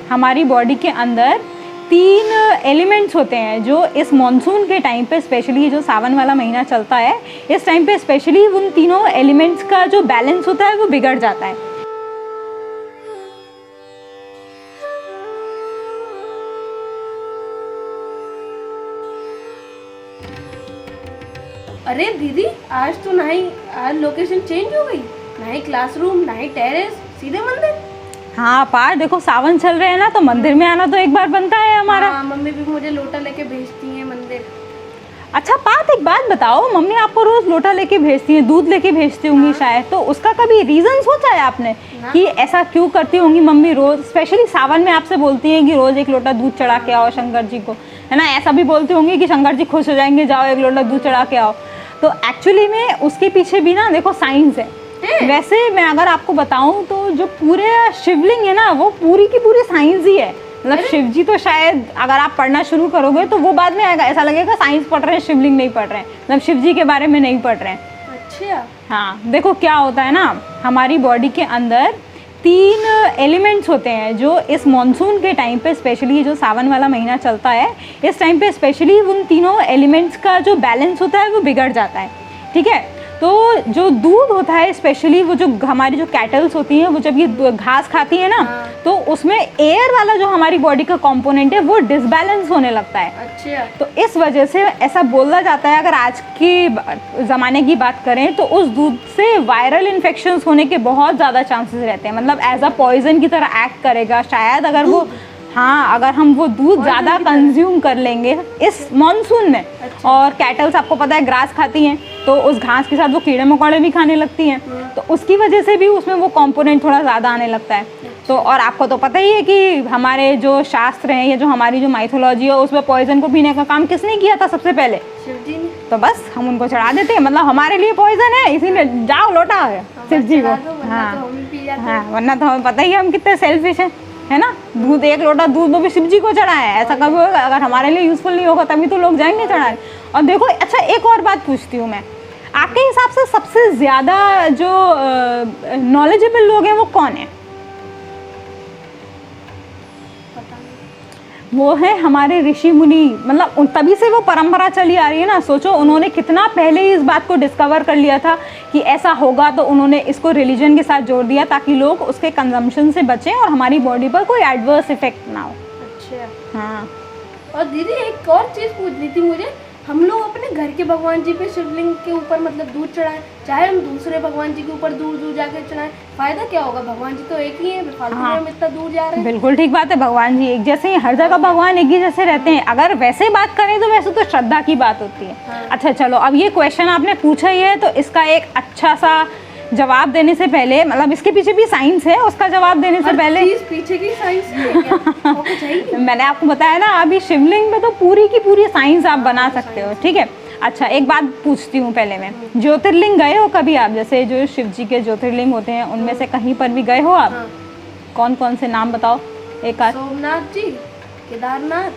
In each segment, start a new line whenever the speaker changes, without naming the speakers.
हमारी बॉडी के अंदर 3 एलिमेंट्स होते हैं जो इस मॉनसून के टाइम पे, स्पेशली जो सावन वाला महीना चलता है इस टाइम पे, स्पेशली उन तीनों एलिमेंट्स का जो बैलेंस होता है वो बिगड़ जाता है।
अरे दीदी, आज तो आज लोकेशन चेंज हो गई, ना ही क्लासरूम, ना ही टेरेस, सीधे मंदिर।
हाँ पार, देखो सावन चल रहे हैं ना, तो मंदिर में आना तो एक बार बनता है हमारा।
हाँ, मम्मी भी मुझे लोटा लेके भेजती है मंदिर।
अच्छा पार्थ, एक बात बताओ, मम्मी आपको रोज लोटा लेके भेजती है, दूध लेके भेजती होंगी शायद, तो उसका कभी रीजन सोचा है आपने कि ऐसा क्यों करती होंगी मम्मी? रोज स्पेशली सावन में आपसे बोलती हैं कि रोज एक लोटा दूध चढ़ा के आओ शंकर जी को, है ना? ऐसा भी बोलती होंगी कि शंकर जी खुश हो जाएंगे, जाओ एक लोटा दूध चढ़ा के आओ। तो एक्चुअली में उसके पीछे भी ना देखो साइंस है। वैसे मैं अगर आपको बताऊं तो जो पूरे शिवलिंग है ना, वो पूरी की पूरी साइंस ही है। मतलब शिव जी तो शायद अगर आप पढ़ना शुरू करोगे तो वो बाद में आएगा, ऐसा लगेगा साइंस पढ़ रहे हैं, शिवलिंग नहीं पढ़ रहे हैं, मतलब शिव जी के बारे में नहीं पढ़ रहे हैं।
अच्छा।
हाँ, देखो क्या होता है ना, हमारी बॉडी के अंदर 3 एलिमेंट्स होते हैं जो इस मॉनसून के टाइम पे, स्पेशली जो सावन वाला महीना चलता है इस टाइम पे, स्पेशली उन तीनों एलिमेंट्स का जो बैलेंस होता है वो बिगड़ जाता है। ठीक है, तो जो दूध होता है, स्पेशली वो जो हमारी जो कैटल्स होती हैं, वो जब ये घास खाती है ना, तो उसमें एयर वाला जो हमारी बॉडी का कंपोनेंट है वो डिसबैलेंस होने लगता है।
अच्छा।
तो इस वजह से ऐसा बोला जाता है, अगर आज के ज़माने की बात करें तो उस दूध से वायरल इन्फेक्शंस होने के बहुत ज़्यादा चांसेस रहते हैं, मतलब एज अ पॉइजन की तरह एक्ट करेगा शायद, अगर वो, हाँ, अगर हम वो दूध ज़्यादा कंज्यूम कर लेंगे इस मॉनसून में। अच्छा। और कैटल्स आपको पता है ग्रास खाती हैं, तो उस घास के साथ वो कीड़े मकोड़े भी खाने लगती हैं, तो उसकी वजह से भी उसमें वो कंपोनेंट थोड़ा ज़्यादा आने लगता है। तो और आपको तो पता ही है कि हमारे जो शास्त्र हैं या जो हमारी जो माइथोलॉजी है उसमें पॉइजन को पीने का काम किसने किया था सबसे पहले?
शिव जी ने।
तो बस हम उनको चढ़ा देते हैं, मतलब हमारे लिए पॉइजन है, इसीलिए जाओ लोटा है शिव जी को। हाँ, वरना तो हमें पता ही है हम कितने सेल्फिश हैं, है ना? दूध, एक लोटा दूध वो भी शिव जी को चढ़ाए, ऐसा कभी होगा? अगर हमारे लिए यूजफुल नहीं होगा तभी तो लोग जाएंगे चढ़ाने। और देखो, अच्छा एक और बात पूछती हूँ मैं, आपके हिसाब से सबसे ज़्यादा जो नॉलेजेबल लोग हैं वो कौन है? वो है हमारे ऋषि मुनि, मतलब तभी से वो परंपरा चली आ रही है ना। सोचो उन्होंने कितना पहले ही इस बात को डिस्कवर कर लिया था कि ऐसा होगा, तो उन्होंने इसको रिलीजन के साथ जोड़ दिया ताकि लोग उसके कंजम्पशन से बचें और हमारी बॉडी पर कोई एडवर्स इफेक्ट ना हो।
अच्छा।
हाँ,
और दीदी एक और चीज़ पूछनी थी मुझे, हम लोग अपने घर के भगवान जी पे शिवलिंग के ऊपर मतलब दूध चढ़ाएं, चाहे हम दूसरे भगवान जी के ऊपर दूर जाके चढ़ाएं, फायदा क्या होगा? भगवान जी तो एक ही है, फालतू में हम इतना दूर जा रहे हैं।
बिल्कुल ठीक बात है, भगवान जी एक जैसे ही, हर जगह भगवान एक ही जैसे रहते हैं। अगर वैसे बात करें तो वैसे तो श्रद्धा की बात होती है।
हाँ।
अच्छा चलो, अब ये क्वेश्चन आपने पूछा ही है तो इसका एक अच्छा सा जवाब देने से पहले, मतलब इसके पीछे भी साइंस है, उसका जवाब देने से पहले
पीछे की साइंस है क्या?
मैंने आपको बताया ना, अभी शिवलिंग में तो पूरी की पूरी साइंस आप बना सकते हो। ठीक है, अच्छा एक बात पूछती हूँ पहले मैं, ज्योतिर्लिंग गए हो कभी आप? जैसे जो शिव जी के ज्योतिर्लिंग होते हैं उनमें से कहीं पर भी गए हो आप?
हाँ।
कौन कौन से नाम बताओ एक आध।
सोमनाथ जी, केदारनाथ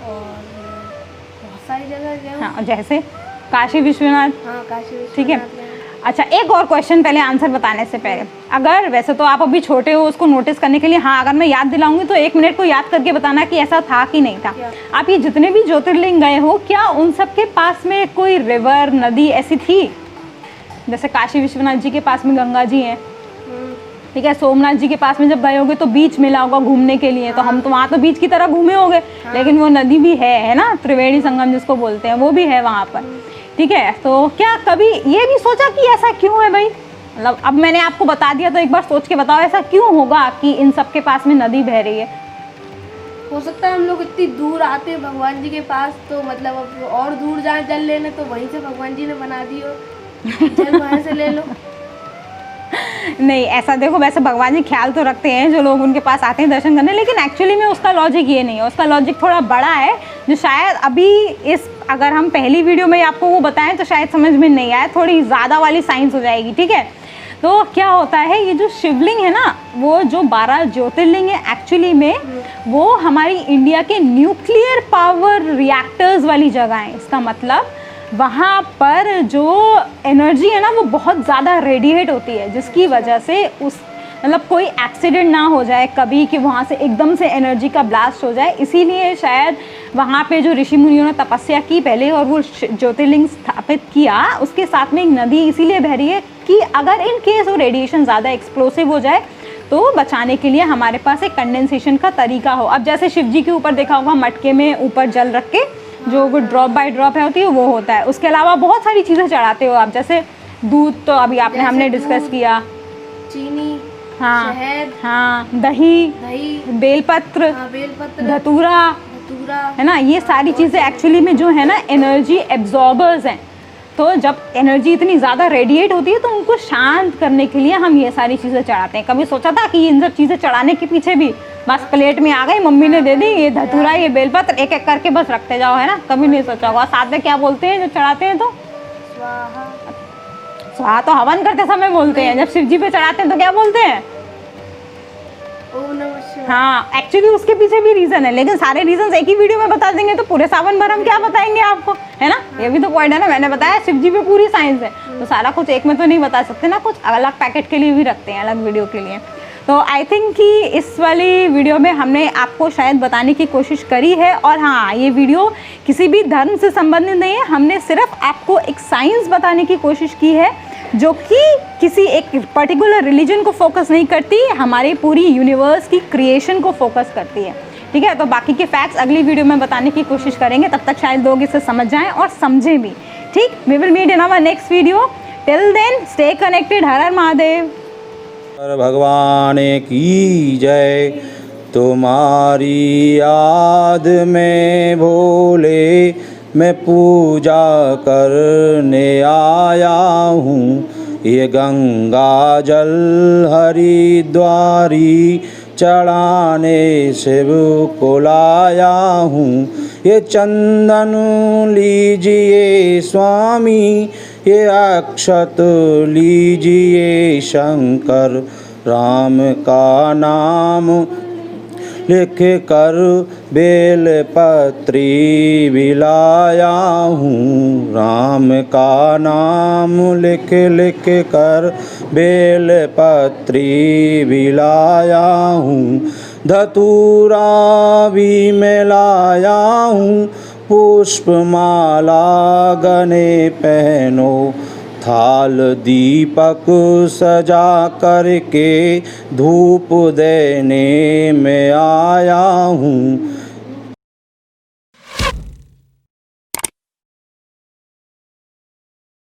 और बहुत सारी जगह गए।
हाँ, जैसे काशी विश्वनाथ।
हाँ, काशी विश्वनाथ।
ठीक है, अच्छा एक और क्वेश्चन पहले आंसर बताने से पहले, अगर वैसे तो आप अभी छोटे हो उसको नोटिस करने के लिए, हाँ अगर मैं याद दिलाऊंगी तो 1 मिनट को याद करके बताना कि ऐसा था कि नहीं था। आप ये जितने भी ज्योतिर्लिंग गए हो, क्या उन सब के पास में कोई रिवर, नदी ऐसी थी? जैसे काशी विश्वनाथ जी के पास में गंगा जी हैं, ठीक है, सोमनाथ जी के पास में जब गए होगे तो बीच मिला होगा घूमने के लिए। तो हम तो वहाँ तो बीच की तरह घूमे होंगे, लेकिन वो नदी भी है ना, त्रिवेणी संगम जिसको बोलते हैं, वो भी है वहाँ पर। ठीक है, तो क्या कभी ये भी सोचा कि ऐसा क्यों है भाई? मतलब अब मैंने आपको बता दिया तो एक बार सोच के बताओ, ऐसा क्यों होगा कि इन सब के पास में नदी बह रही है?
हो सकता है हम लोग इतनी दूर आते हैं भगवान जी के पास, तो मतलब अब और दूर जाए जल लेने, तो वहीं से भगवान जी ने बना दी हो, जल वहाँ से ले लो।
नहीं, ऐसा देखो, वैसे भगवान जी ख्याल तो रखते हैं जो लोग उनके पास आते हैं दर्शन करने, लेकिन एक्चुअली में उसका लॉजिक ये नहीं है, उसका लॉजिक थोड़ा बड़ा है जो शायद अभी इस, अगर हम पहली वीडियो में आपको वो बताएं तो शायद समझ में नहीं आए, थोड़ी ज़्यादा वाली साइंस हो जाएगी। ठीक है, तो क्या होता है, ये जो शिवलिंग है ना, वो जो 12 ज्योतिर्लिंग है एक्चुअली में वो हमारी इंडिया के न्यूक्लियर पावर रिएक्टर्स वाली जगह है। इसका मतलब वहाँ पर जो एनर्जी है ना वो बहुत ज़्यादा रेडिएट होती है, जिसकी वजह से उस मतलब कोई एक्सीडेंट ना हो जाए कभी कि वहाँ से एकदम से एनर्जी का ब्लास्ट हो जाए, इसीलिए शायद वहाँ पे जो ऋषि मुनियों ने तपस्या की पहले और वो ज्योतिर्लिंग स्थापित किया, उसके साथ में एक नदी इसीलिए बह रही है कि अगर इन केस वो रेडिएशन ज़्यादा एक्सप्लोसिव हो जाए तो बचाने के लिए हमारे पास एक कंडेंसेशन का तरीका हो। अब जैसे शिव जी के ऊपर देखा होगा मटके में ऊपर जल रख के जो वो ड्रॉप बाय ड्रॉप है होती है वो होता है। उसके अलावा बहुत सारी चीज़ें चढ़ाते हो आप, जैसे दूध तो अभी आपने हमने डिस्कस किया,
चीनी,
हाँ
शहद,
हाँ, दही, बेलपत्र,
बेलपत्र,
धतूरा, है ना, ये सारी चीज़ें एक्चुअली में जो है ना एनर्जी एब्जॉर्बर्स हैं। तो जब एनर्जी इतनी ज़्यादा रेडिएट होती है तो उनको शांत करने के लिए हम ये सारी चीज़ें चढ़ाते हैं। कभी सोचा था कि इन सब चीज़ें चढ़ाने के पीछे भी बस प्लेट में आ गई, मम्मी ने दे दी, ये धतूरा ये बेलपत्र एक एक करके बस रखते जाओ, है ना, कभी नहीं सोचा होगा। साथ में क्या बोलते हैं जब चढ़ाते हैं तो
स्वाहा।
स्वाहा तो हवन करते समय बोलते हैं, जब शिव जी पे चढ़ाते हैं तो क्या बोलते हैं?
ओम नमः शिवाय।
हाँ, एक्चुअली उसके पीछे भी रीज़न है, लेकिन सारे रीजन एक ही वीडियो में बता देंगे तो पूरे सावन भर हम क्या बताएंगे आपको, है ना। ये भी तो पॉइंट है ना, मैंने बताया शिव जी पे पूरी साइंस है, तो सारा कुछ एक में तो नहीं बता सकते ना, कुछ अलग पैकेट के लिए भी रखते हैं, अलग वीडियो के लिए। तो आई थिंक कि इस वाली वीडियो में हमने आपको शायद बताने की कोशिश करी है। और हाँ, ये वीडियो किसी भी धर्म से संबंधित नहीं है, हमने सिर्फ आपको एक साइंस बताने की कोशिश की है जो कि किसी एक पर्टिकुलर रिलीजन को फोकस नहीं करती, हमारी पूरी यूनिवर्स की क्रिएशन को फोकस करती है, ठीक है। तो बाकी के फैक्ट्स अगली वीडियो में बताने की कोशिश करेंगे, तब तक शायद लोग इसे समझ जाएं और समझें भी, ठीक। We will meet in our next video, till then stay connected. हर हर महादेव।
भगवान की जय। तुम्हारी याद में भोले मैं पूजा करने आया हूँ, ये गंगा जल हरिद्वारी चढ़ाने शिव को लाया हूँ। ये चंदन लीजिए स्वामी, ये अक्षत लीजिए शंकर, राम का नाम लिख कर बेल पत्री भी लाया हूँ। राम का नाम लिख लिख कर बेल पत्री भी लाया हूँ। धतूरा भी मैं लाया हूँ, पुष्पमाला गले पहनो, थाल दीपक सजा करके धूप देने में आया हूँ।